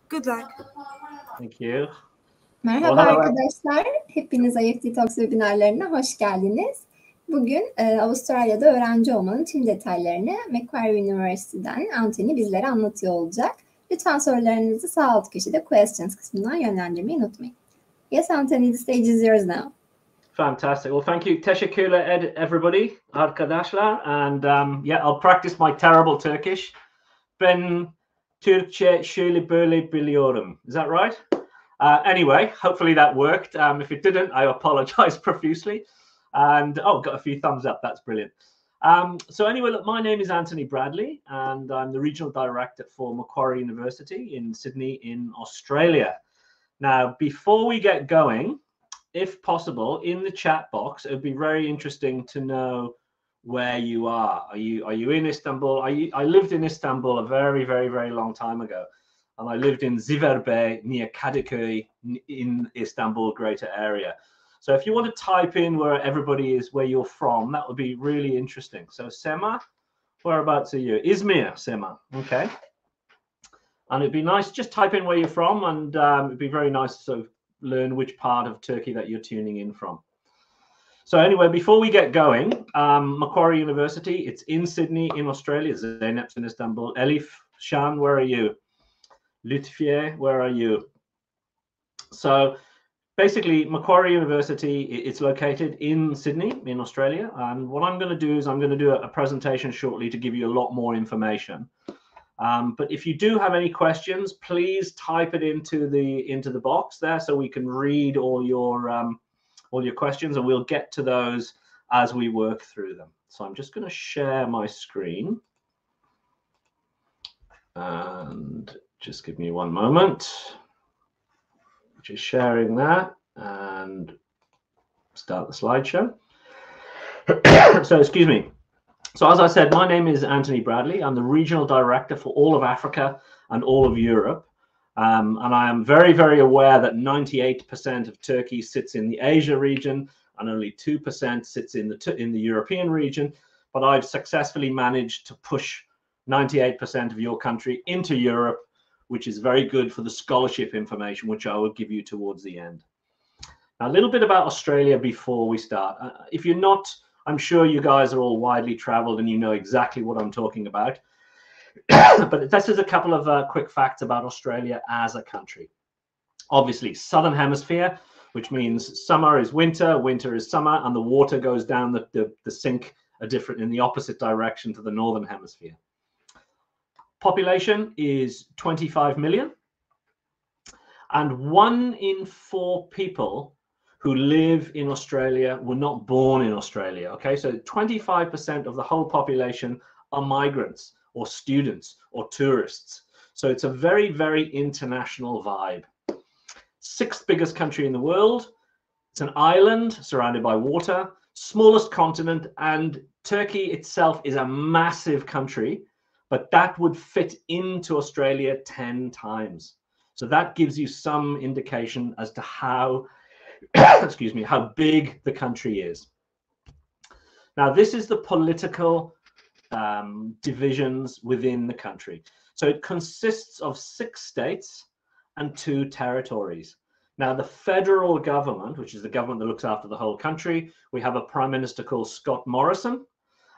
Good luck. Thank you. Merhaba arkadaşlar. Hepiniz IEFT Talks webinarlarına hoş geldiniz. Bugün Avustralya'da öğrenci olmanın tüm detaylarını Macquarie University'den Anthony bizlere anlatıyor olacak. Lütfen sorularınızı sağ alt köşede questions kısmından yönlendirmeyi unutmayın. Yes, Anthony, the stage is yours now. Fantastic. Well, thank you. Teşekkürler everybody, arkadaşlar. And yeah, I'll practice my terrible Turkish. Ben Türkçe şöyle böyle biliyorum. Is that right? Anyway, hopefully that worked. If it didn't, I apologize profusely. And got a few thumbs up. That's brilliant. So anyway, look, my name is Anthony Bradley, and I'm the regional director for Macquarie University in Sydney in Australia. Now, before we get going, if possible, in the chat box, it would be very interesting to know where you are. Are you in Istanbul? I lived in Istanbul a very, very, very long time ago. And I lived in Ziverbey near Kadıköy in Istanbul greater area. So if you want to type in where everybody is, where you're from, that would be really interesting. So Sema, whereabouts are you? Izmir, Sema. Okay. And it'd be nice, just type in where you're from, and it'd be very nice to sort of learn which part of Turkey that you're tuning in from. So anyway, before we get going, Macquarie University, it's in Sydney in Australia. Zeynep's in Istanbul. Elif, Shan, where are you? Lütfiye, where are you? So basically, Macquarie University, it's located in Sydney in Australia. And what I'm going to do is I'm going to do a presentation shortly to give you a lot more information. But if you do have any questions, please type it into the box there so we can read all your questions, and we'll get to those as we work through them. So I'm just going to share my screen. And just give me one moment. Just sharing that and start the slideshow. So excuse me. So as I said, my name is Anthony Bradley. I'm the regional director for all of Africa and all of Europe. And I am very, very aware that 98% of Turkey sits in the Asia region and only 2% sits in the European region. But I've successfully managed to push 98% of your country into Europe, which is very good for the scholarship information, which I will give you towards the end. Now, a little bit about Australia before we start. If you're not, I'm sure you guys are all widely traveled and you know exactly what I'm talking about. But this is a couple of quick facts about Australia as a country. Obviously, Southern Hemisphere, which means summer is winter, winter is summer, and the water goes down the sink in the opposite direction to the Northern Hemisphere. Population is 25 million, and 1 in 4 people who live in Australia were not born in Australia. Okay, so 25% of the whole population are migrants or students or tourists. So it's a very, very international vibe. 6th biggest country in the world. It's an island surrounded by water, smallest continent, and Turkey itself is a massive country, but that would fit into Australia 10 times. So that gives you some indication as to how, excuse me, how big the country is. Now, this is the political divisions within the country. So it consists of 6 states and 2 territories. Now, the federal government, which is the government that looks after the whole country, we have a prime minister called Scott Morrison,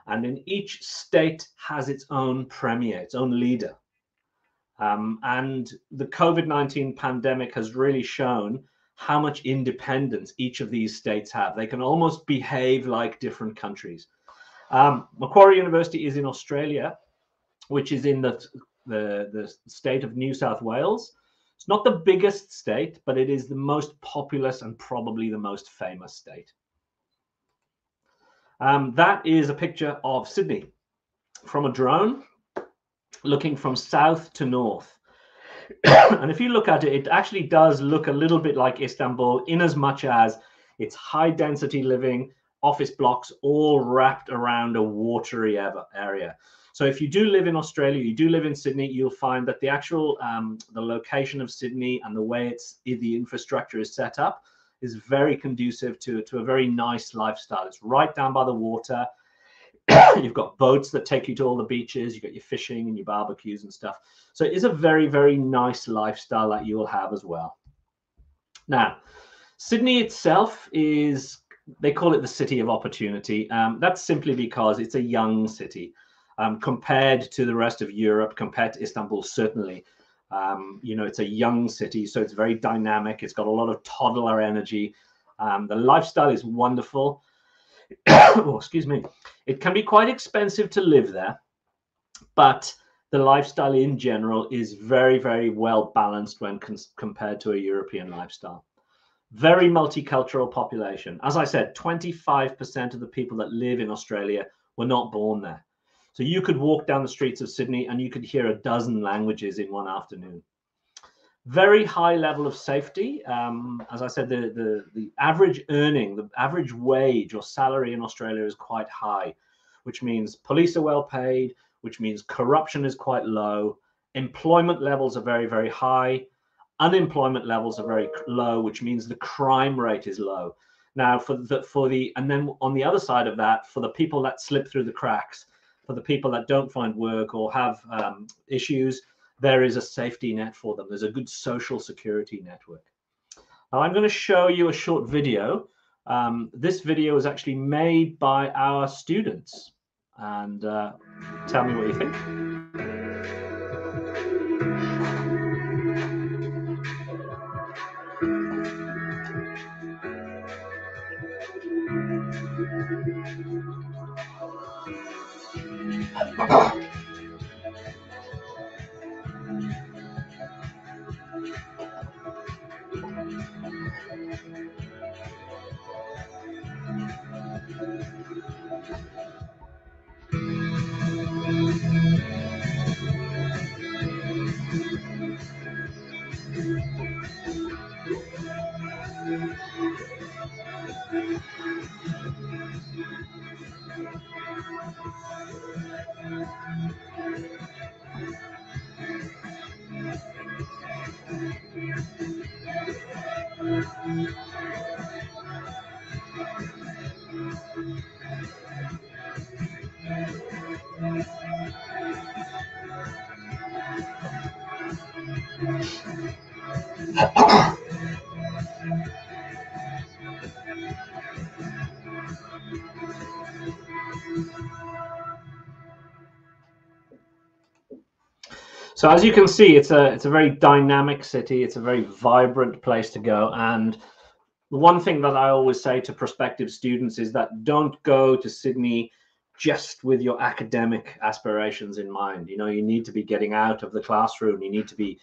and in each state has its own premier, its own leader. And the COVID-19 pandemic has really shown how much independence each of these states have. They can almost behave like different countries. Macquarie University is in Australia, which is in the state of New South Wales. It's not the biggest state, but it is the most populous and probably the most famous state. That is a picture of Sydney from a drone, looking from south to north. And if you look at it, it actually does look a little bit like Istanbul, in as much as it's high density living, office blocks all wrapped around a watery area. So if you do live in Australia, you do live in Sydney, you'll find that the actual the location of Sydney and the way the infrastructure is set up is very conducive to a very nice lifestyle. It's right down by the water. You've got boats that take you to all the beaches. You've got your fishing and your barbecues and stuff. So it is a very, very nice lifestyle that you will have as well. Now, Sydney itself is, they call it the city of opportunity. That's simply because it's a young city compared to the rest of Europe, compared to Istanbul, certainly. You know, it's a young city, so it's very dynamic. It's got a lot of toddler energy. The lifestyle is wonderful. Oh, excuse me. It can be quite expensive to live there, but the lifestyle in general is very, very well balanced when compared to a European lifestyle. Very multicultural population. As I said, 25% of the people that live in Australia were not born there. So you could walk down the streets of Sydney and you could hear a dozen languages in one afternoon. Very high level of safety. As I said, the average earning, the average wage or salary in Australia is quite high, which means police are well paid, which means corruption is quite low. Employment levels are very, very high. Unemployment levels are very low, which means the crime rate is low. Now, and then on the other side of that, for the people that slip through the cracks, for the people that don't find work or have issues, there is a safety net for them. There's a good social security network. Now, I'm going to show you a short video. This video is actually made by our students. And tell me what you think. So as you can see, it's a very dynamic city. It's a very vibrant place to go. And the one thing that I always say to prospective students is that don't go to Sydney just with your academic aspirations in mind. You know, you need to be getting out of the classroom. You need to be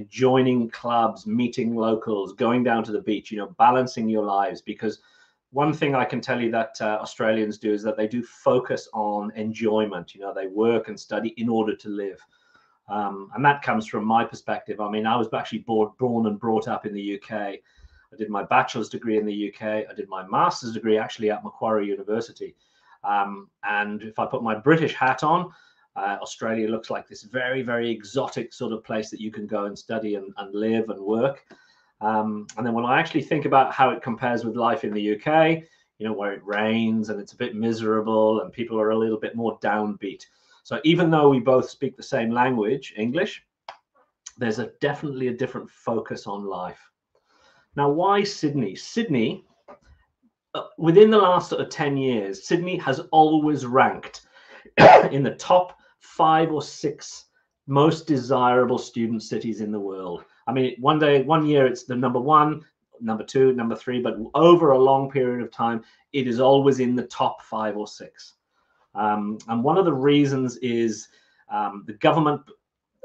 joining clubs, meeting locals, going down to the beach, you know, balancing your lives. Because one thing I can tell you that Australians do is that they do focus on enjoyment. You know, they work and study in order to live. And that comes from my perspective. I mean, I was actually born and brought up in the UK. I did my bachelor's degree in the UK. I did my master's degree actually at Macquarie University. And if I put my British hat on, Australia looks like this very, very exotic sort of place that you can go and study and live and work. And then when I actually think about how it compares with life in the UK, you know, where it rains and it's a bit miserable and people are a little bit more downbeat. So even though we both speak the same language, English, there's definitely a different focus on life. Now, why Sydney? Sydney, within the last sort of 10 years, Sydney has always ranked in the top 5 or 6 most desirable student cities in the world. I mean, one year it's the number 1, number 2, number 3, but over a long period of time, it is always in the top 5 or 6. And one of the reasons is the government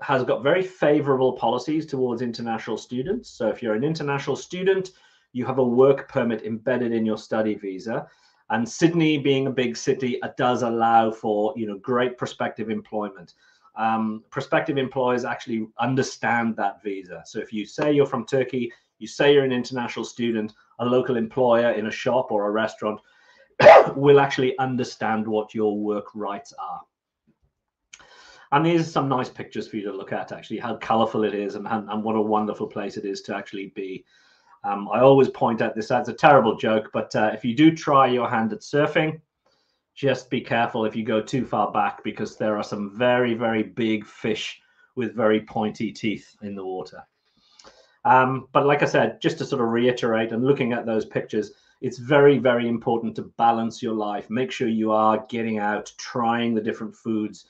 has got very favorable policies towards international students. So if you're an international student, you have a work permit embedded in your study visa. And Sydney, being a big city, does allow for, you know, great prospective employment. Prospective employers actually understand that visa. So if you say you're from Turkey, you say you're an international student, a local employer in a shop or a restaurant will actually understand what your work rights are. And here's some nice pictures for you to look at, actually, how colorful it is and what a wonderful place it is to actually be. I always point out this as a terrible joke, but if you do try your hand at surfing, just be careful if you go too far back, because there are some very, very big fish with very pointy teeth in the water. But like I said, just to sort of reiterate, and looking at those pictures, it's very, very important to balance your life. Make sure you are getting out, trying the different foods,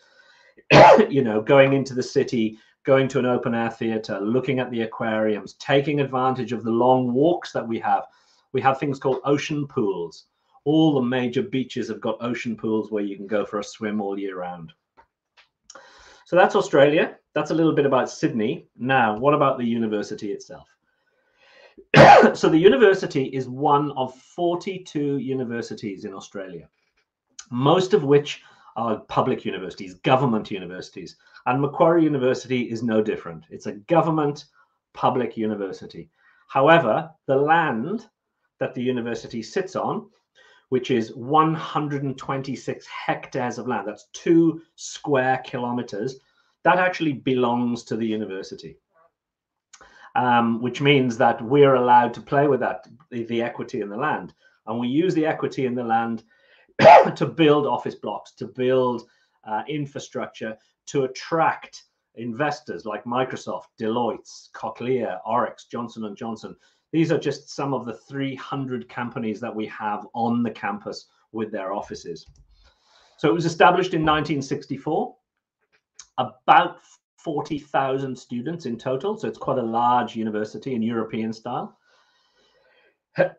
you know, going into the city, going to an open air theater, looking at the aquariums, taking advantage of the long walks that we have. We have things called ocean pools. All the major beaches have got ocean pools where you can go for a swim all year round. So that's Australia. That's a little bit about Sydney. Now, what about the university itself? So the university is one of 42 universities in Australia, most of which are public universities, government universities. And Macquarie University is no different. It's a government public university. However, the land that the university sits on, which is 126 hectares of land, that's 2 square kilometers, that actually belongs to the university. Which means that we're allowed to play with that, the equity in the land. And we use the equity in the land to build office blocks, to build infrastructure, to attract investors like Microsoft, Deloitte, Cochlear, Oryx, Johnson & Johnson. These are just some of the 300 companies that we have on the campus with their offices. So it was established in 1964, about 40,000 students in total. So it's quite a large university in European style.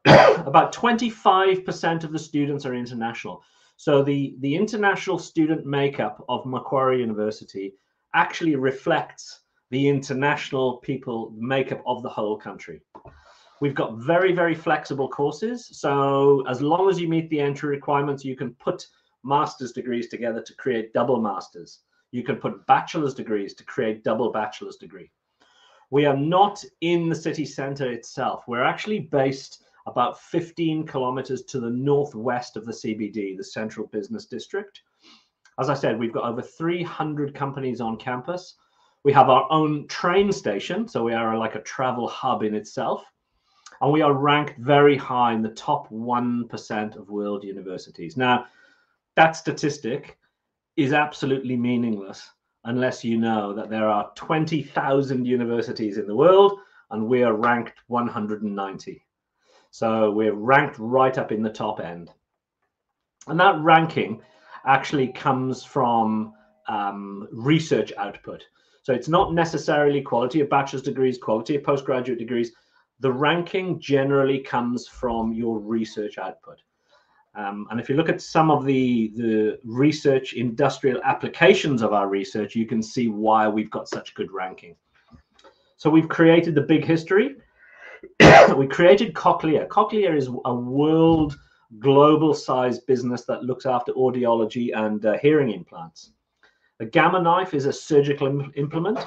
About 25% of the students are international. So the international student makeup of Macquarie University actually reflects the international people makeup of the whole country. We've got very, very flexible courses. So as long as you meet the entry requirements, you can put master's degrees together to create double masters. You can put bachelor's degrees to create double bachelor's degree. We are not in the city centre itself. We're actually based about 15 kilometers to the northwest of the CBD, the Central Business District. As I said, we've got over 300 companies on campus. We have our own train station, so we are like a travel hub in itself. And we are ranked very high in the top 1% of world universities. Now, that statistic is absolutely meaningless unless you know that there are 20,000 universities in the world and we are ranked 190. So we're ranked right up in the top end. And that ranking actually comes from research output. So it's not necessarily quality of bachelor's degrees, quality of postgraduate degrees. The ranking generally comes from your research output. And if you look at some of the research industrial applications of our research, you can see why we've got such good ranking. So we've created the big history. We created Cochlear. Cochlear is a world global sized business that looks after audiology and hearing implants. The Gamma Knife is a surgical implement,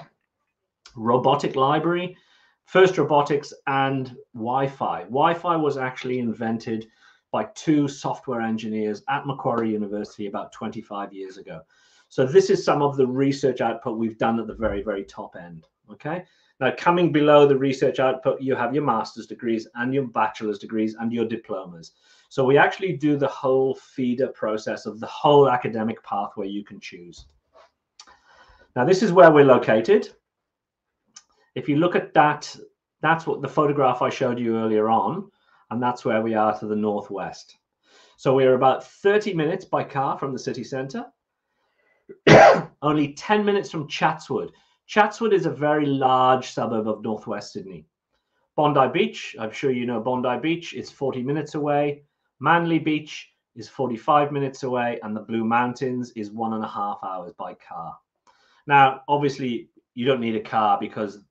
robotic library, first robotics, and Wi-Fi. Wi-Fi was actually invented by 2 software engineers at Macquarie University about 25 years ago. So this is some of the research output we've done at the very, very top end. Okay. Now, coming below the research output, you have your master's degrees and your bachelor's degrees and your diplomas. So we actually do the whole feeder process of the whole academic pathway you can choose. Now, this is where we're located. If you look at that, that's what the photograph I showed you earlier on. And that's where we are to the northwest. So we're about 30 minutes by car from the city centre, only 10 minutes from Chatswood. Chatswood is a very large suburb of northwest Sydney. Bondi Beach, I'm sure you know Bondi Beach, is 40 minutes away. Manly Beach is 45 minutes away, and the Blue Mountains is 1.5 hours by car. Now, obviously, you don't need a car because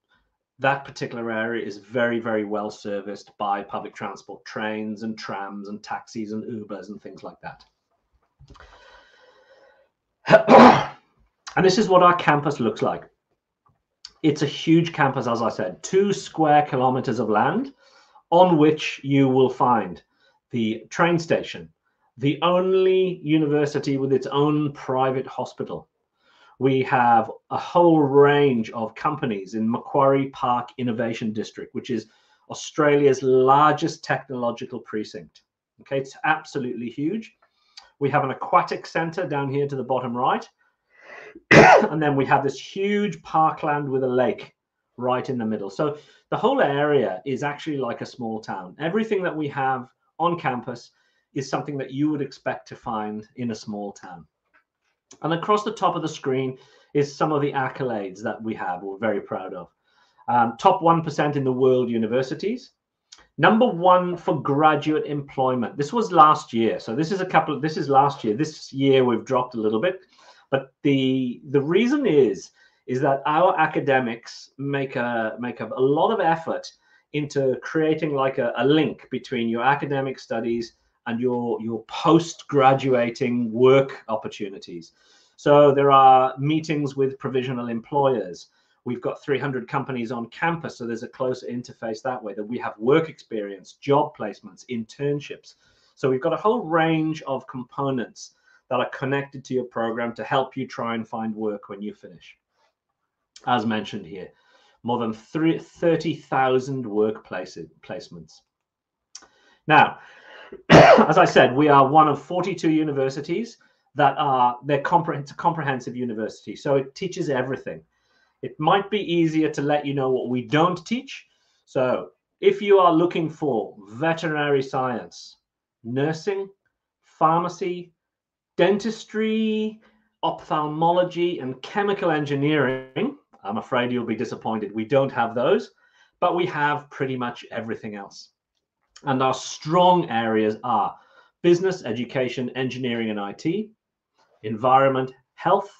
that particular area is very, very well serviced by public transport, trains and trams and taxis and Ubers and things like that. And this is what our campus looks like. It's a huge campus, as I said, 2 square kilometers of land on which you will find the train station, the only university with its own private hospital. We have a whole range of companies in Macquarie Park Innovation District, which is Australia's largest technological precinct. Okay, it's absolutely huge. We have an aquatic center down here to the bottom right. And then we have this huge parkland with a lake right in the middle. So the whole area is actually like a small town. Everything that we have on campus is something that you would expect to find in a small town. And across the top of the screen is some of the accolades that we have, we're very proud of. Top 1% in the world universities. Number 1 for graduate employment. This was last year. So this is last year. This year we've dropped a little bit. But the reason is that our academics make a lot of effort into creating like a link between your academic studies and your post-graduating work opportunities. So there are meetings with provisional employers. We've got 300 companies on campus, so there's a closer interface that way, that we have work experience, job placements, internships. So we've got a whole range of components that are connected to your program to help you try and find work when you finish. As mentioned here, more than 30,000 work placements. Now, as I said, we are one of 42 universities that are, it's a comprehensive university, so it teaches everything. It might be easier to let you know what we don't teach. So if you are looking for veterinary science, nursing, pharmacy, dentistry, ophthalmology, and chemical engineering, I'm afraid you'll be disappointed. We don't have those, but we have pretty much everything else. And our strong areas are business, education, engineering and IT, environment, health,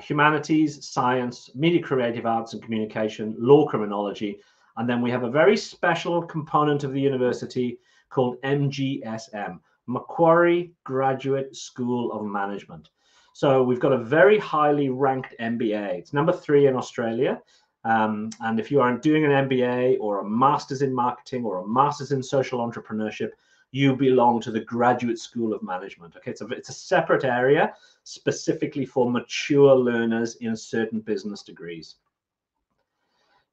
humanities, science, media, creative arts and communication, law, criminology. And then we have a very special component of the university called MGSM, Macquarie Graduate School of Management. So we've got a very highly ranked MBA. It's number 3 in Australia. And if you are doing an MBA or a master's in marketing or a master's in social entrepreneurship, you belong to the Graduate School of Management. Okay, it's a separate area specifically for mature learners in certain business degrees.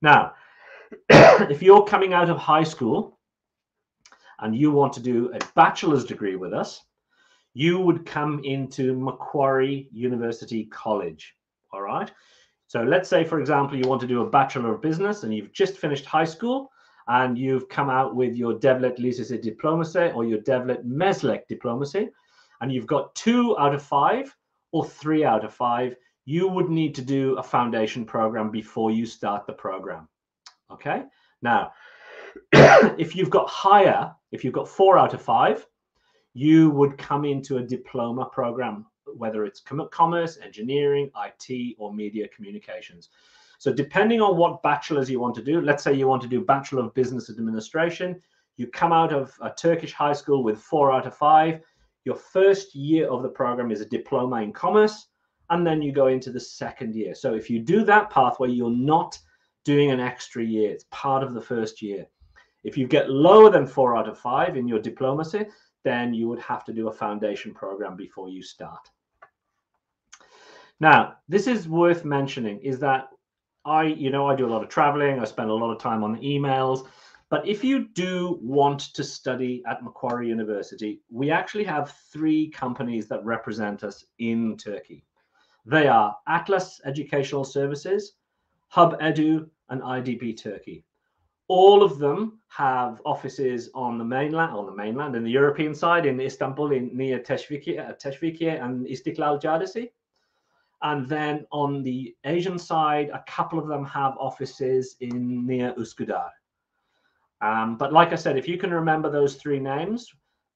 Now, if you're coming out of high school and you want to do a bachelor's degree with us, you would come into Macquarie University College. All right. So let's say, for example, you want to do a Bachelor of Business and you've just finished high school and you've come out with your Devlet Lisesi Diplomacy or your Devlet Meslek Diplomacy, and you've got 2 out of 5 or 3 out of 5, you would need to do a foundation program before you start the program. Okay. Now, if you've got higher, if you've got 4 out of 5, you would come into a diploma program, whether it's commerce, engineering, IT, or media communications. So depending on what bachelor's you want to do, let's say you want to do Bachelor of Business Administration, you come out of a Turkish high school with 4 out of 5, your first year of the program is a diploma in commerce, and then you go into the second year. So if you do that pathway, you're not doing an extra year. It's part of the first year. If you get lower than 4 out of 5 in your diplomacy, then you would have to do a foundation program before you start. Now, this is worth mentioning, is that I do a lot of traveling. I spend a lot of time on emails. But if you do want to study at Macquarie University, we actually have 3 companies that represent us in Turkey. They are Atlas Educational Services, Hub Edu, and IDP Turkey. All of them have offices on the mainland, in the European side, in Istanbul, near Teşvikiye and İstiklal Caddesi. And then on the Asian side, a couple of them have offices near Üsküdar. But like I said, if you can remember those 3 names,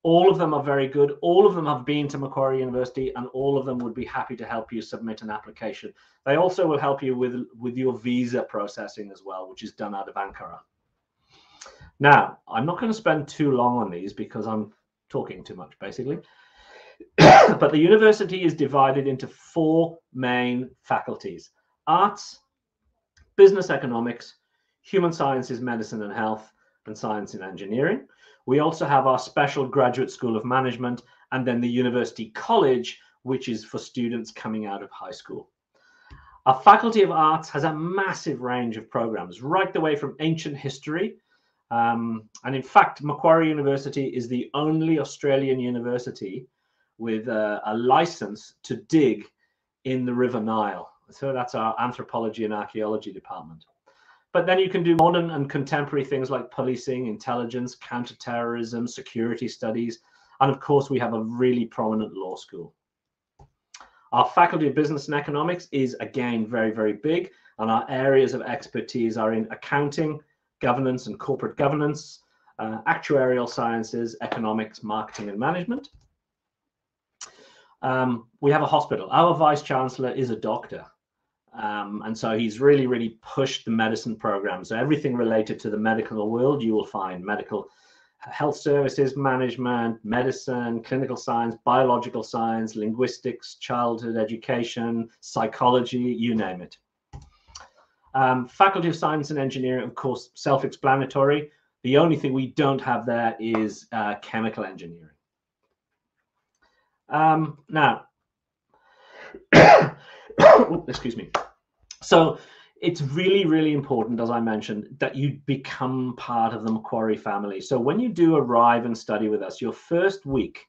all of them are very good. All of them have been to Macquarie University, and all of them would be happy to help you submit an application. They also will help you with your visa processing as well, which is done out of Ankara. Now, I'm not going to spend too long on these because I'm talking too much, basically. But the university is divided into 4 main faculties: arts, business economics, human sciences, medicine and health, and science and engineering. We also have our special graduate school of management, and then the university college, which is for students coming out of high school. Our faculty of arts has a massive range of programs, right the way from ancient history. And in fact, Macquarie University is the only Australian university with a license to dig in the River Nile. So that's our anthropology and archaeology department. But then you can do modern and contemporary things like policing, intelligence, counterterrorism, security studies. And of course, we have a really prominent law school. Our Faculty of Business and Economics is, again, very, very big. And our areas of expertise are in accounting, governance and corporate governance, actuarial sciences, economics, marketing and management. We have a hospital. Our Vice Chancellor is a doctor. And so he's really, really pushed the medicine program. So everything related to the medical world, you will find medical health services, management, medicine, clinical science, biological science, linguistics, childhood education, psychology, you name it. Faculty of Science and Engineering, of course, self-explanatory. The only thing we don't have there is chemical engineering. Now, excuse me. So it's really, really important, as I mentioned, that you become part of the Macquarie family. So when you do arrive and study with us, your first week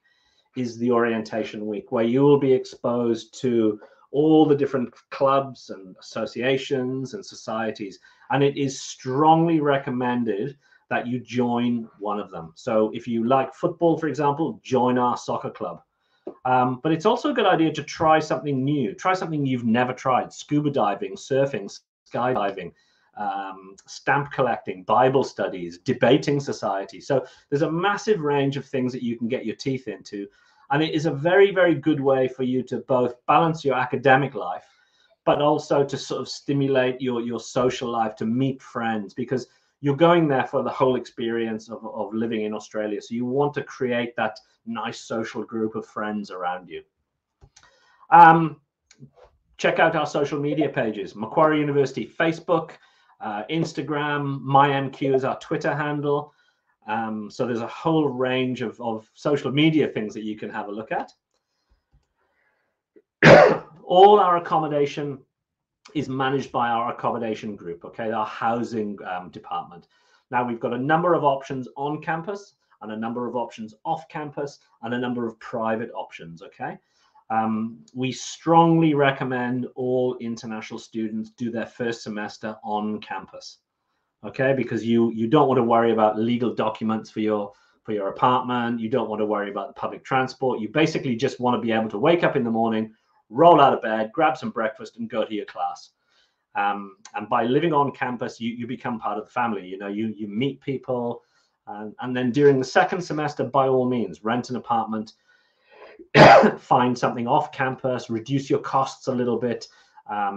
is the orientation week, where you will be exposed to all the different clubs and associations and societies. And it is strongly recommended that you join one of them. So if you like football, for example, join our soccer club. But it's also a good idea to try something new. Try something you've never tried: scuba diving, surfing, skydiving, stamp collecting, Bible studies, debating society. So there's a massive range of things that you can get your teeth into. And it is a very, very good way for you to both balance your academic life, but also to sort of stimulate your social life, to meet friends, because you're going there for the whole experience of living in Australia. So you want to create that nice social group of friends around you. Check out our social media pages: Macquarie University Facebook, Instagram, MyMQ is our Twitter handle. So there's a whole range of social media things that you can have a look at. All our accommodation is managed by our accommodation group, okay, our housing department. Now, we've got a number of options on campus and a number of options off campus and a number of private options, okay? We strongly recommend all international students do their first semester on campus, okay? Because you don't want to worry about legal documents for your apartment. You don't want to worry about the public transport. You basically just want to be able to wake up in the morning, roll out of bed, grab some breakfast and go to your class. And by living on campus, you become part of the family. You know, you meet people. And then during the second semester, by all means, rent an apartment, find something off campus, reduce your costs a little bit.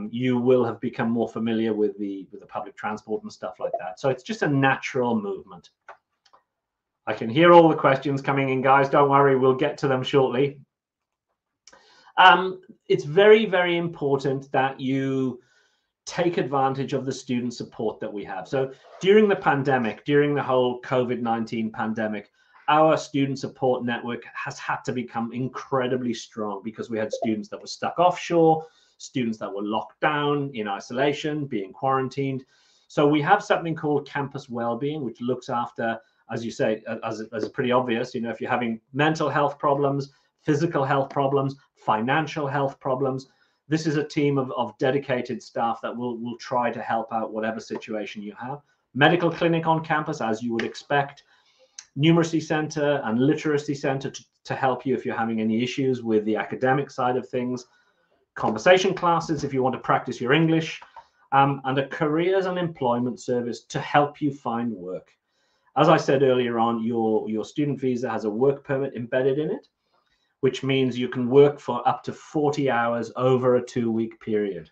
You will have become more familiar with the public transport and stuff like that. So it's just a natural movement. I can hear all the questions coming in, guys. Don't worry, we'll get to them shortly. It's very, very important that you take advantage of the student support that we have. So during the pandemic, during the whole COVID-19 pandemic, our student support network has had to become incredibly strong because we had students that were stuck offshore, students that were locked down in isolation, being quarantined. So we have something called campus wellbeing, which looks after, as you say, as pretty obvious, you know, if you're having mental health problems, physical health problems, financial health problems, this is a team of dedicated staff that will try to help out whatever situation you have. Medical clinic on campus, as you would expect. Numeracy center and literacy center to help you if you're having any issues with the academic side of things. Conversation classes if you want to practice your English. And a careers and employment service to help you find work. As I said earlier on, your student visa has a work permit embedded in it, which means you can work for up to 40 hours over a 2-week period.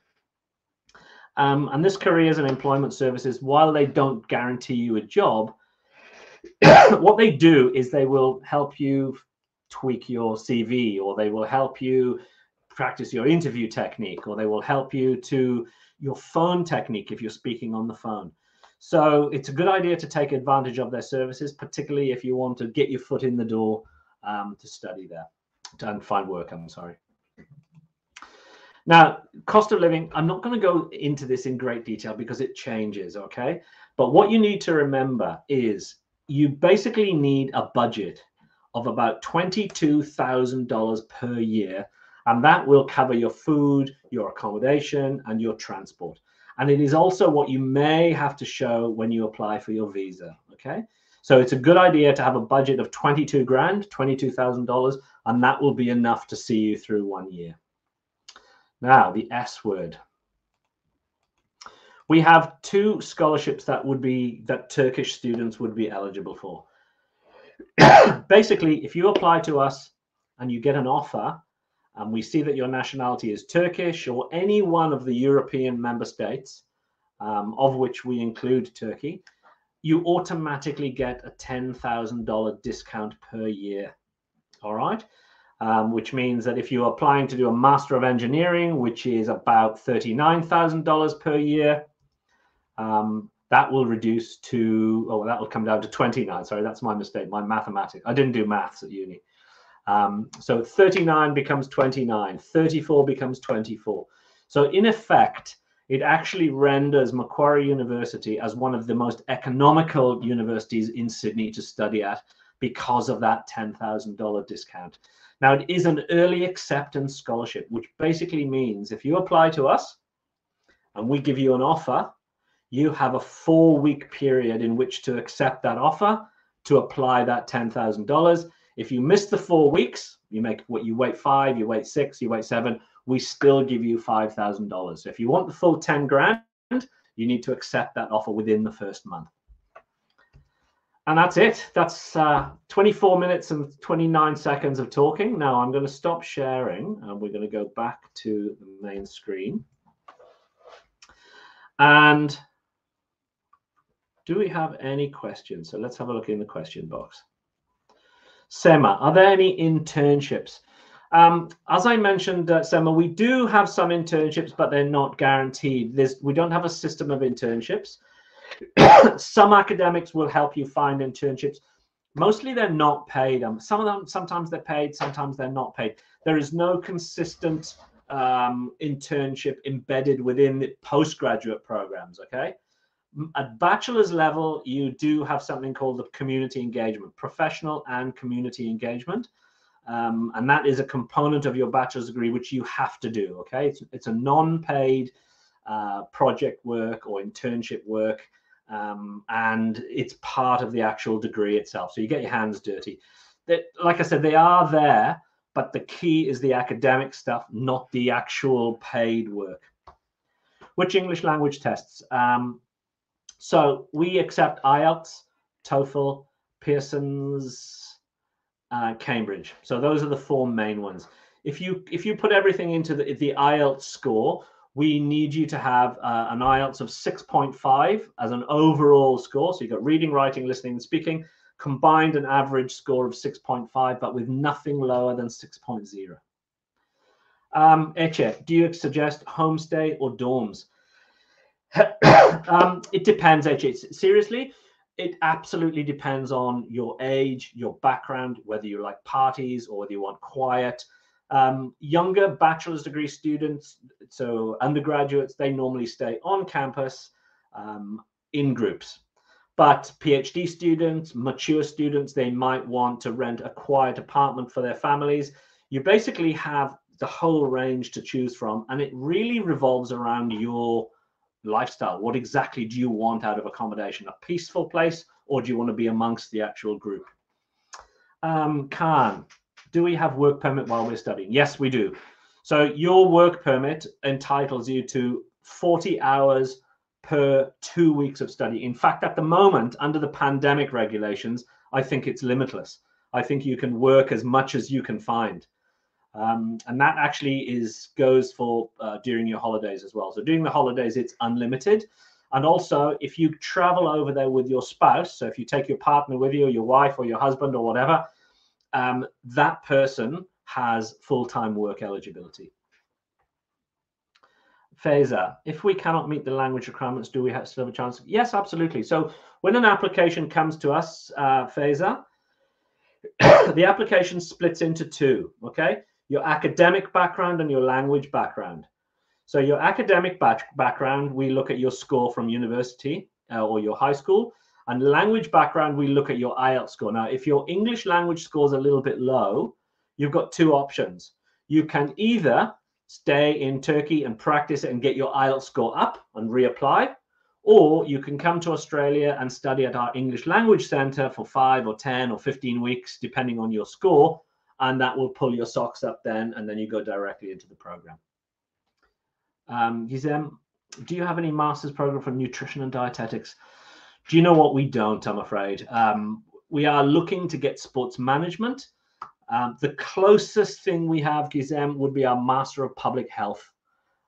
And this careers and employment services, while they don't guarantee you a job, what they do is they will help you tweak your CV, or they will help you practice your interview technique, or they will help you to your phone technique if you're speaking on the phone. So it's a good idea to take advantage of their services, particularly if you want to get your foot in the door to study there and find work, I'm sorry. Now, cost of living, I'm not going to go into this in great detail because it changes, okay? But what you need to remember is you basically need a budget of about $22,000 per year, and that will cover your food, your accommodation, and your transport. And it is also what you may have to show when you apply for your visa, okay? So it's a good idea to have a budget of 22 grand, $22,000, and that will be enough to see you through 1 year. Now, the S word. We have 2 scholarships that Turkish students would be eligible for. Basically, if you apply to us and you get an offer, and we see that your nationality is Turkish or any one of the European member states, of which we include Turkey, you automatically get a $10,000 discount per year. All right. Which means that if you're applying to do a Master of Engineering, which is about $39,000 per year, that will reduce to, oh, that will come down to 29. Sorry, that's my mistake, my mathematics. I didn't do maths at uni. So 39 becomes 29, 34 becomes 24. So in effect, it actually renders Macquarie University as one of the most economical universities in Sydney to study at because of that $10,000 discount. Now, it is an early acceptance scholarship, which basically means if you apply to us and we give you an offer, you have a 4-week period in which to accept that offer, to apply that $10,000. If you miss the 4 weeks, you wait 5, you wait 6, you wait 7, we still give you $5,000. So if you want the full 10 grand, you need to accept that offer within the first month. And that's it. That's 24 minutes and 29 seconds of talking. Now I'm going to stop sharing and we're going to go back to the main screen. And do we have any questions? So let's have a look in the question box. Sema, are there any internships? As I mentioned, Sema, we do have some internships, but they're not guaranteed. We don't have a system of internships. Some academics will help you find internships. Mostly they're not paid. Some of them, sometimes they're paid, sometimes they're not paid. There is no consistent internship embedded within the postgraduate programs, okay? At bachelor's level, you do have something called the community engagement, professional and community engagement. And that is a component of your bachelor's degree, which you have to do, okay? It's a non-paid project work or internship work, and it's part of the actual degree itself. So you get your hands dirty. Like I said, they are there, but the key is the academic stuff, not the actual paid work. Which English language tests? So we accept IELTS, TOEFL, Pearson's, Cambridge. So those are the 4 main ones. If you put everything into the IELTS score, we need you to have an IELTS of 6.5 as an overall score. So you've got reading, writing, listening, and speaking, combined an average score of 6.5, but with nothing lower than 6.0. Eche, do you suggest homestay or dorms? It depends, Eche. Seriously, it absolutely depends on your age, your background, whether you like parties or whether you want quiet. Younger bachelor's degree students, so undergraduates, they normally stay on campus in groups. But PhD students, mature students, they might want to rent a quiet apartment for their families. You basically have the whole range to choose from, and it really revolves around your lifestyle. What exactly do you want out of accommodation? A peaceful place, or do you want to be amongst the actual group? Khan, do we have work permit while we're studying? Yes, we do. So your work permit entitles you to 40 hours per 2 weeks of study. In fact, at the moment, under the pandemic regulations, I think it's limitless. I think you can work as much as you can find. And that actually goes for during your holidays as well. So during the holidays, it's unlimited. And also, if you travel over there with your spouse, so if you take your partner with you, or your wife or your husband or whatever, that person has full-time work eligibility. Faiza, if we cannot meet the language requirements, do we still have a chance? Yes, absolutely. So when an application comes to us, Faiza, the application splits into 2, okay? Your academic background and your language background. So your academic background, we look at your score from university or your high school, And language background, we look at your IELTS score. Now, if your English language score is a little bit low, you've got two options. You can either stay in Turkey and practice it and get your IELTS score up and reapply, or you can come to Australia and study at our English Language Centre for 5 or 10 or 15 weeks, depending on your score, and that will pull your socks up then, and then you go directly into the program. Gizem, do you have any master's program for nutrition and dietetics? Do you know what? We don't, I'm afraid. We are looking to get sports management. The closest thing we have, Gizem, would be our Master of Public Health.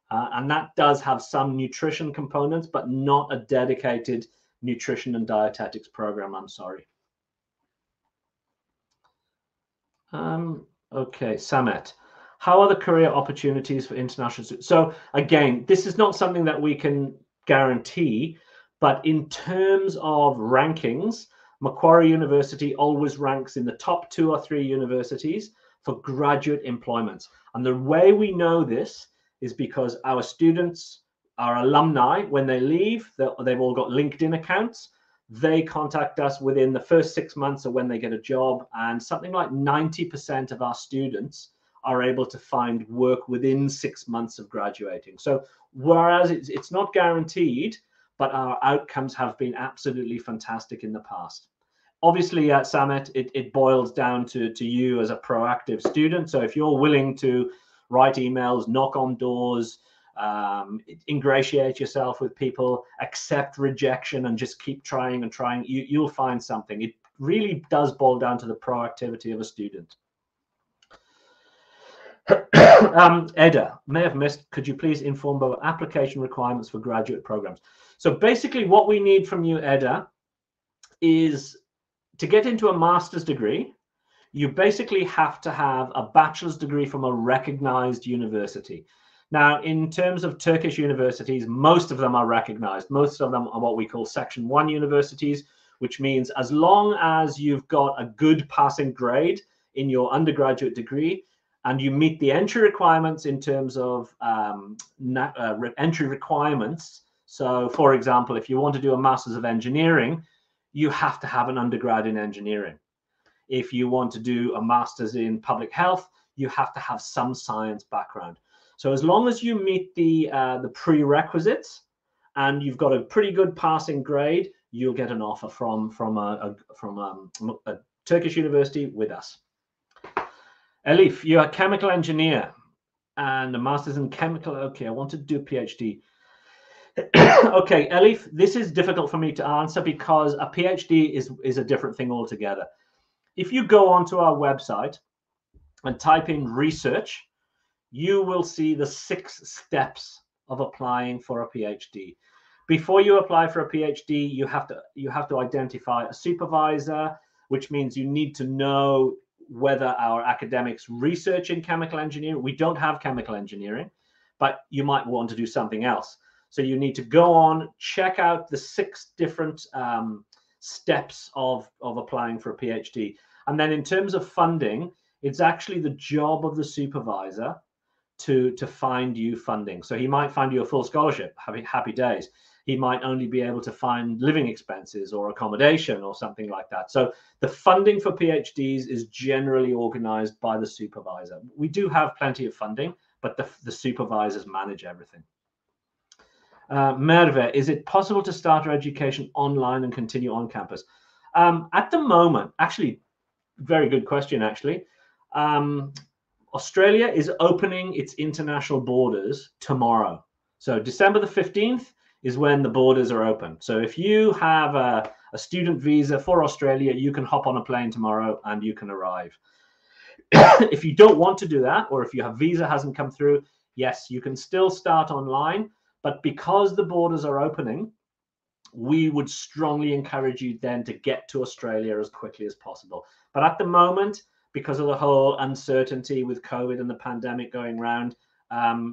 And that does have some nutrition components, but not a dedicated nutrition and dietetics program, I'm sorry. Okay, Samet. How are the career opportunities for international students? So again, this is not something that we can guarantee, but in terms of rankings, Macquarie University always ranks in the top 2 or 3 universities for graduate employment. And the way we know this is because our students, our alumni, when they leave, they've all got LinkedIn accounts. They contact us within the first 6 months of when they get a job, and something like 90% of our students are able to find work within 6 months of graduating. So whereas it's not guaranteed, but our outcomes have been absolutely fantastic in the past. Obviously, at Samet, it boils down to you as a proactive student. So if you're willing to write emails, knock on doors, ingratiate yourself with people, accept rejection, and just keep trying and trying, you'll find something. It really does boil down to the proactivity of a student. Eda, may have missed, could you please inform about application requirements for graduate programs? So basically what we need from you, Eda, is to get into a master's degree, you basically have to have a bachelor's degree from a recognized university. Now, in terms of Turkish universities, most of them are recognized. Most of them are what we call Section 1 universities, which means as long as you've got a good passing grade in your undergraduate degree and you meet the entry requirements in terms of entry requirements. So, for example, if you want to do a Master's of Engineering, you have to have an undergrad in engineering. If you want to do a Master's in Public Health, you have to have some science background. So as long as you meet the prerequisites and you've got a pretty good passing grade, you'll get an offer from a Turkish university with us. Elif, you're a chemical engineer and a master's in chemical. Okay, I want to do a PhD. Okay, Elif, this is difficult for me to answer because a PhD is a different thing altogether. If you go onto our website and type in research, you will see the 6 steps of applying for a PhD. Before you apply for a PhD, you have to identify a supervisor, which means you need to know whether our academics research in chemical engineering. We don't have chemical engineering, but you might want to do something else. So you need to go on, check out the 6 different steps of applying for a PhD. And then in terms of funding, it's actually the job of the supervisor to find you funding. So he might find you a full scholarship, happy days. He might only be able to find living expenses or accommodation or something like that. So the funding for PhDs is generally organized by the supervisor. We do have plenty of funding, but the supervisors manage everything. Merve, is it possible to start our education online and continue on campus? At the moment, actually, very good question, actually. Australia is opening its international borders tomorrow. So December the 15th is when the borders are open. So if you have a student visa for Australia, you can hop on a plane tomorrow and you can arrive. If you don't want to do that, or if your visa hasn't come through, yes, you can still start online. But because the borders are opening, we would strongly encourage you then to get to Australia as quickly as possible. But at the moment, because of the whole uncertainty with COVID and the pandemic going around,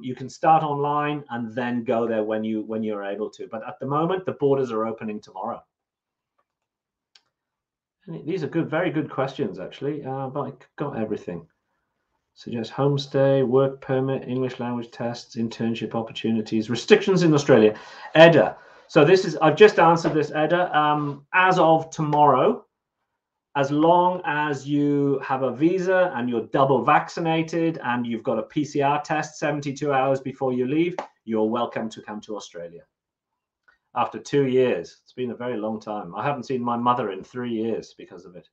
you can start online and then go there when you're able to. But at the moment, the borders are opening tomorrow. And these are good, very good questions, actually. But I got everything. Suggest homestay, work permit, English language tests, internship opportunities, restrictions in Australia. Eda, So this is, I've just answered this, Edda. As of tomorrow, as long as you have a visa and you're double vaccinated and you've got a PCR test 72 hours before you leave, you're welcome to come to Australia. After 2 years, it's been a very long time. I haven't seen my mother in 3 years because of it.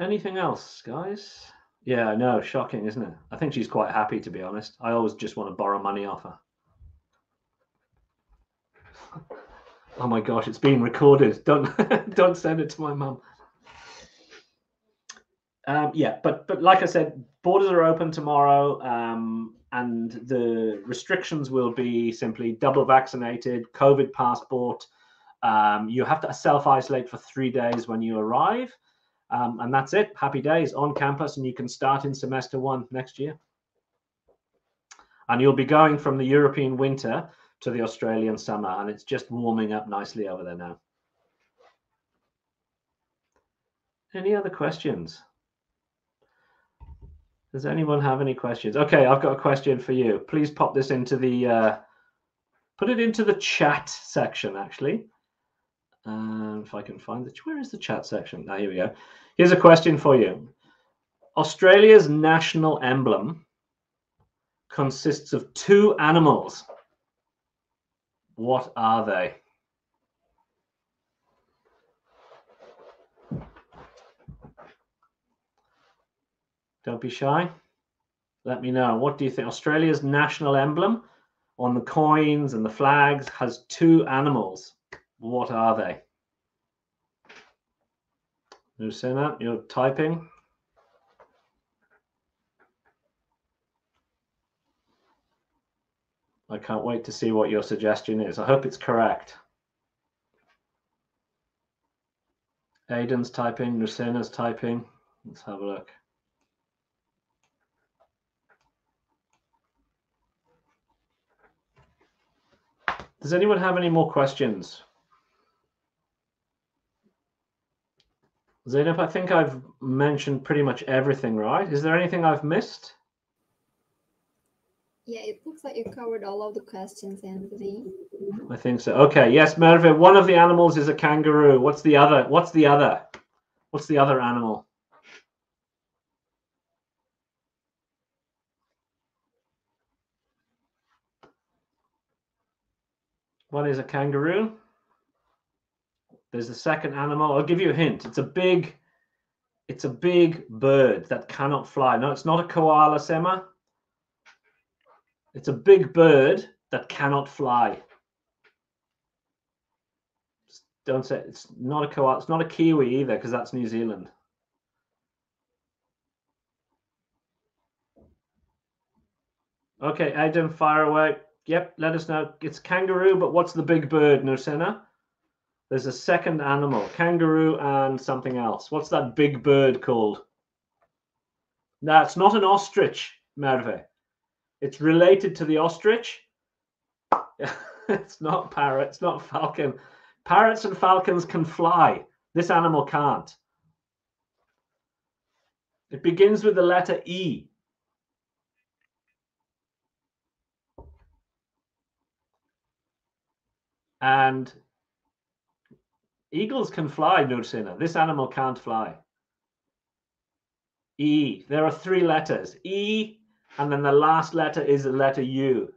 Anything else, guys? Yeah, I know, shocking, isn't it? I think she's quite happy, to be honest. I always just want to borrow money off her. Oh my gosh, it's being recorded. Don't send it to my mum. Yeah, but like I said, borders are open tomorrow, and the restrictions will be simply double vaccinated, COVID passport. You have to self-isolate for 3 days when you arrive, and that's it. Happy days on campus, and you can start in semester 1 next year. And you'll be going from the European winter to the Australian summer, and it's just warming up nicely over there now. Any other questions? Does anyone have any questions? Okay, I've got a question for you. Please pop this into the, put it into the chat section, actually. If I can find it. Where is the chat section? Ah, here we go. Here's a question for you. Australia's national emblem consists of 2 animals. What are they? Don't be shy. Let me know. What do you think? Australia's national emblem on the coins and the flags has 2 animals. What are they? You see that? You're typing. I can't wait to see what your suggestion is. I hope it's correct. Aidan's typing, Lucina's typing. Let's have a look. Does anyone have any more questions? Zainab, I think I've mentioned pretty much everything, right? Is there anything I've missed? Yeah, it looks like you covered all of the questions, Anthony. I think so. Okay, yes, Merve, one of the animals is a kangaroo. What's the other? What's the other? What's the other animal? What is a kangaroo? There's the second animal. I'll give you a hint. It's a big bird that cannot fly. No, it's not a koala, Sema. It's a big bird that cannot fly. Don't say it's not a koala. It's not a kiwi either, because that's New Zealand. Okay, Adam, fire away. Yep, let us know. It's kangaroo, but what's the big bird, Nursena? There's a second animal, kangaroo and something else. What's that big bird called? No, it's not an ostrich, Merve. It's related to the ostrich. It's not parrot, it's not falcon. Parrots and falcons can fly. This animal can't. It begins with the letter E. And eagles can fly, Nursina. This animal can't fly. E. There are 3 letters. E, and then the last letter is the letter U.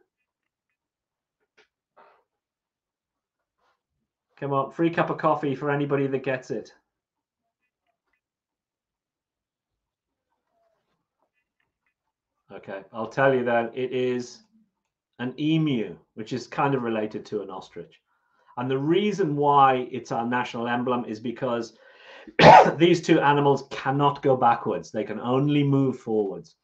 Come on, free cup of coffee for anybody that gets it. Okay, I'll tell you that it is an emu, which is kind of related to an ostrich. And the reason why it's our national emblem is because these 2 animals cannot go backwards. They can only move forwards.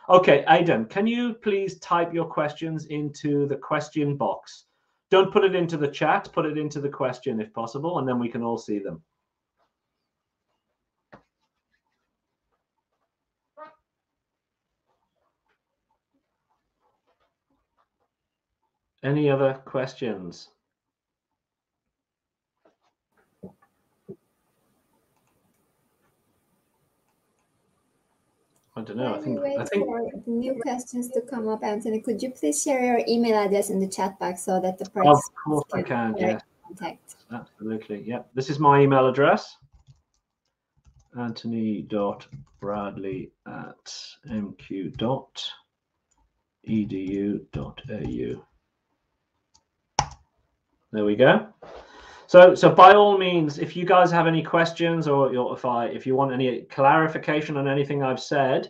Okay, Aidan, can you please type your questions into the question box? Don't put it into the chat, put it into the question if possible, and then we can all see them. Any other questions? I don't know. While we wait for the new questions to come up, Anthony, could you please share your email address in the chat box so that the participants of course I can, yeah. Contact? Absolutely, yeah. This is my email address, anthony.bradley@mq.edu.au. There we go. So by all means, if you guys have any questions, or if you want any clarification on anything I've said,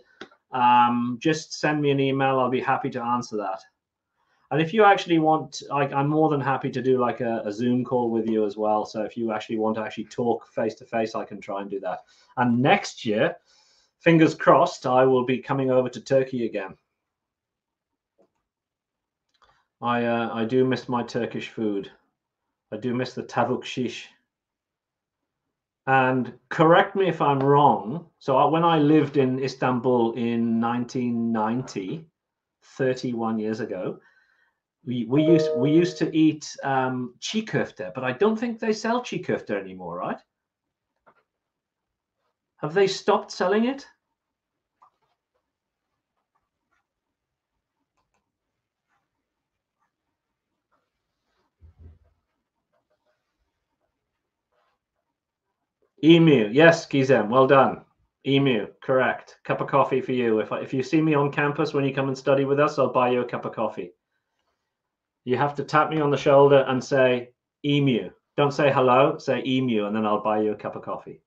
just send me an email. I'll be happy to answer that. And if you actually want, I'm more than happy to do like a Zoom call with you as well. So if you actually want to talk face to face, I can try and do that. And next year, fingers crossed, I will be coming over to Turkey again. I do miss my Turkish food. I do miss the tavuk shish. And correct me if I'm wrong. So when I lived in Istanbul in 1990, 31 years ago, we used to eat çiğ köfte, but I don't think they sell çiğ köfte anymore, right? Have they stopped selling it? Emu, yes, Gizem, well done. Emu, correct. Cup of coffee for you. If you see me on campus when you come and study with us, I'll buy you a cup of coffee. You have to tap me on the shoulder and say emu. Don't say hello, say emu, and then I'll buy you a cup of coffee.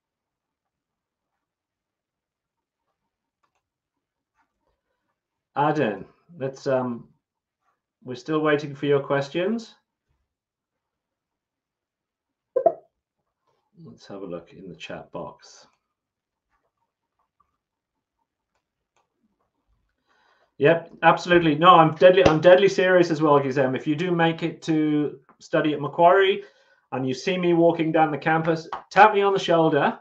Aden, let's we're still waiting for your questions. Let's have a look in the chat box. Yep, absolutely. No, I'm deadly serious as well, Gizem. If you do make it to study at Macquarie and you see me walking down the campus, tap me on the shoulder,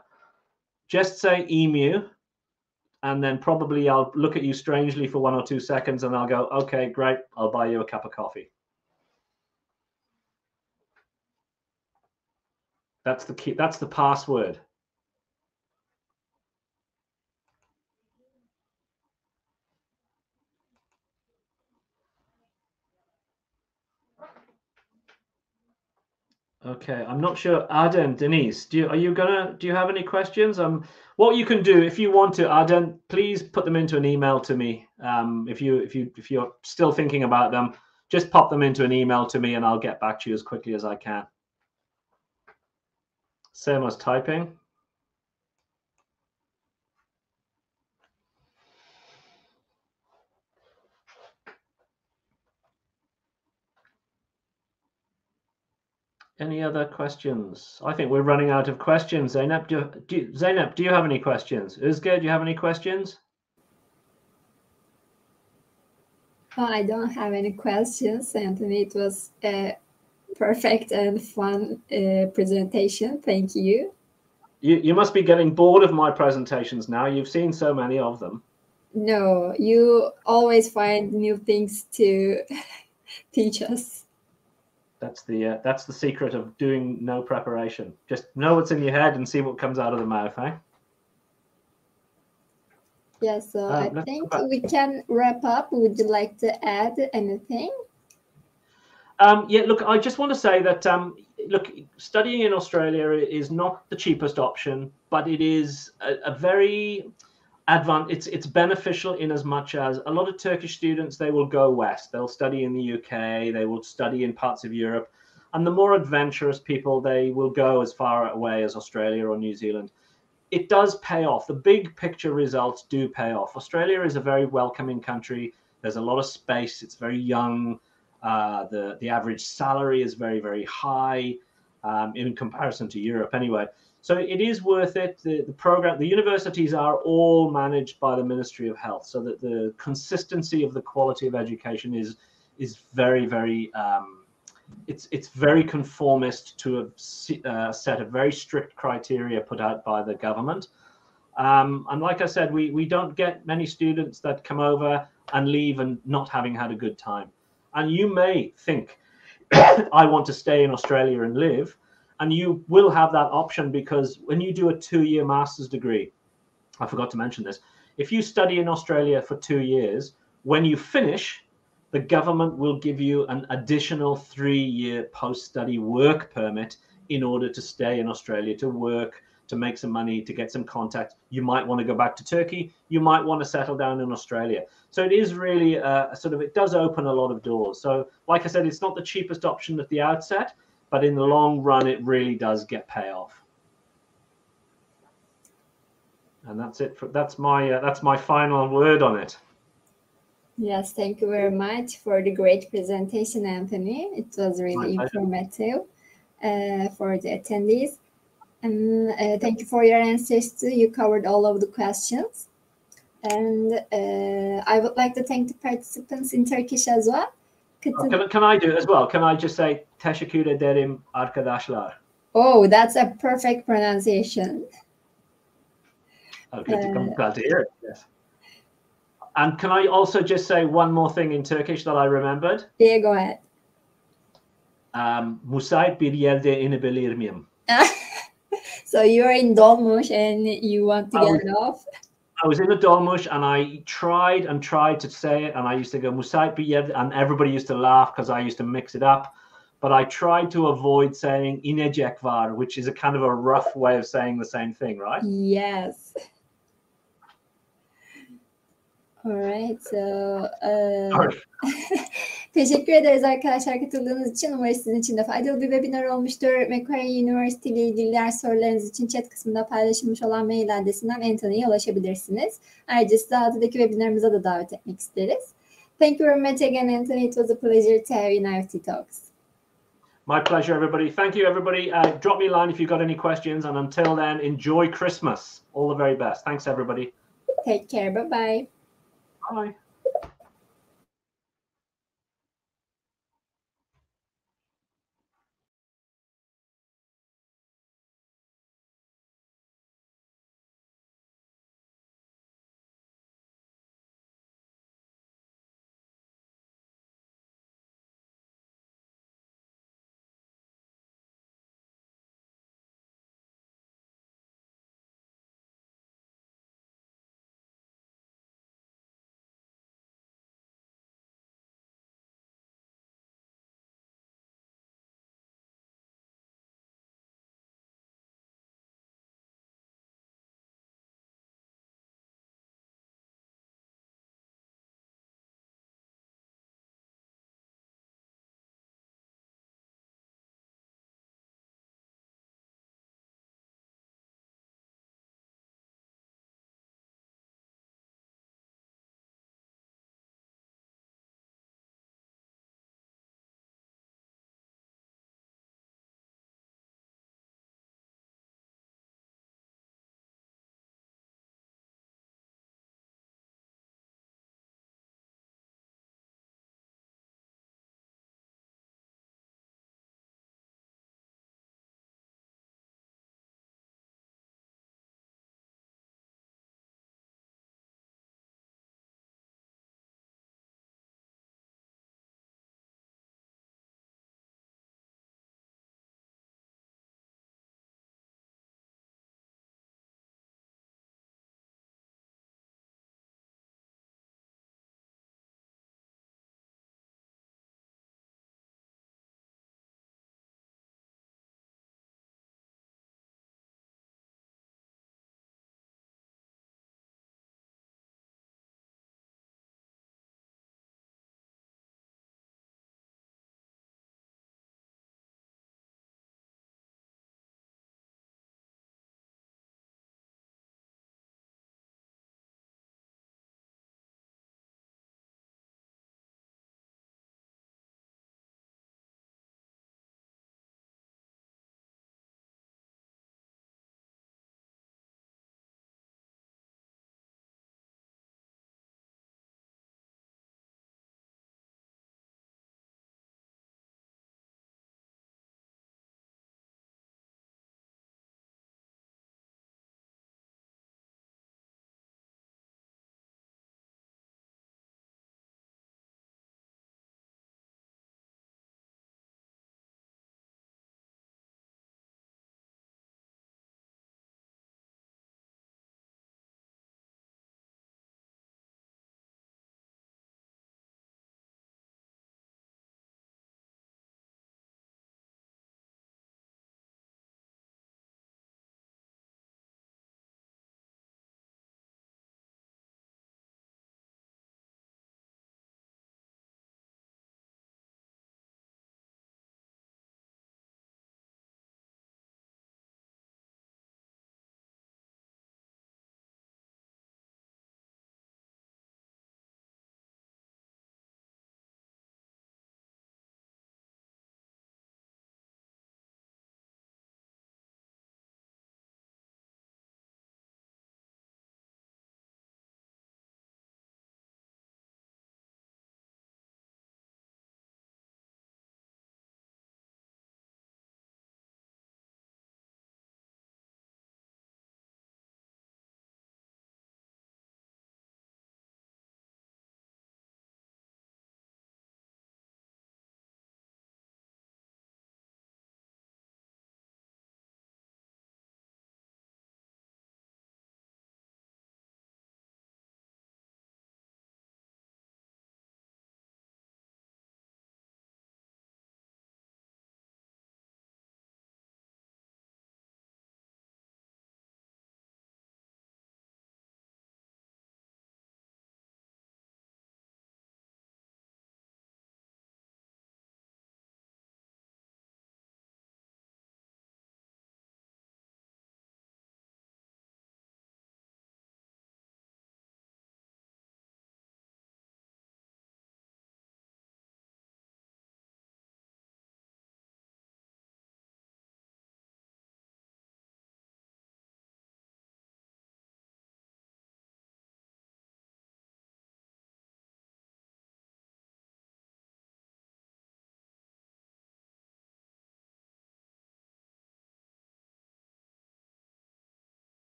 just say emu, and then probably I'll look at you strangely for 1 or 2 seconds and I'll go, okay, great, I'll buy you a cup of coffee. That's the key, that's the password. Okay, I'm not sure. Aden, Denise, do you have any questions? What you can do if you want to, Aden, please put them into an email to me. If you're still thinking about them, just pop them into an email to me and I'll get back to you as quickly as I can. Same as typing. Any other questions? I think we're running out of questions. Zeynep, Zeynep, do you have any questions? Özge, do you have any questions? Oh, I don't have any questions, Anthony. It was a perfect and fun presentation. Thank you. You must be getting bored of my presentations now. You've seen so many of them. No, you always find new things to teach us. That's the secret of doing no preparation. Just know what's in your head and see what comes out of the mouth, eh? Yeah, so I think we can wrap up. Would you like to add anything? Yeah, look, I just want to say that, look, studying in Australia is not the cheapest option, but it is a very it's beneficial in as much as a lot of Turkish students, they will go west. They'll study in the UK, they will study in parts of Europe. And the more adventurous people, they will go as far away as Australia or New Zealand. It does pay off. The big picture results do pay off. Australia is a very welcoming country. There's a lot of space. It's very young. The average salary is very, very high in comparison to Europe anyway. So it is worth it. The universities are all managed by the Ministry of Health, so that the consistency of the quality of education is very, very it's very conformist to a set of very strict criteria put out by the government. And like I said, we don't get many students that come over and leave and not having had a good time. And you may think, I want to stay in Australia and live. And you will have that option, because when you do a 2-year master's degree, I forgot to mention this, If you study in Australia for 2 years, when you finish, the government will give you an additional 3-year post-study work permit in order to stay in Australia, to work, to make some money, to get some contact. You might want to go back to Turkey. You might want to settle down in Australia. So it is really it does open a lot of doors. So like I said, it's not the cheapest option at the outset, but in the long run, it really does get payoff. And that's it. That's my final word on it. Yes, thank you very much for the great presentation, Anthony. It was really informative for the attendees. And thank you for your answers too. You covered all of the questions. And I would like to thank the participants in Turkish as well. Can I do it as well? Can I just say teşekkür ederim arkadaşlar? Oh, that's a perfect pronunciation. Okay, I'm glad to hear it. Yes. And can I also just say one more thing in Turkish that I remembered? Yeah, go ahead. Müsait bir yerde inebilir miyim? So you're in Dolmuş and you want to get it off? I was in a dolmuş and I tried to say it, and I used to go müsait bir yerde, and everybody used to laugh because I used to mix it up. But I tried to avoid saying inecek var, which is a kind of a rough way of saying the same thing, right? Yes. All right, so teşekkür ederiz arkadaşlar katıldığınız için. Umarım sizin için de faydalı bir webinar olmuştur. Macquarie University ile ilgili diğer sorularınız için chat kısmında paylaşılmış olan mail adresinden Anthony'ye ulaşabilirsiniz. Ayrıca sizi altıdaki webinarımıza da davet etmek isteriz. Thank you very much again, Anthony. It was a pleasure to have you in IEFT Talks. My pleasure, everybody. Thank you, everybody. Drop me a line if you've got any questions. And until then, enjoy Christmas. All the very best. Thanks, everybody. Take care. Bye-bye. Bye.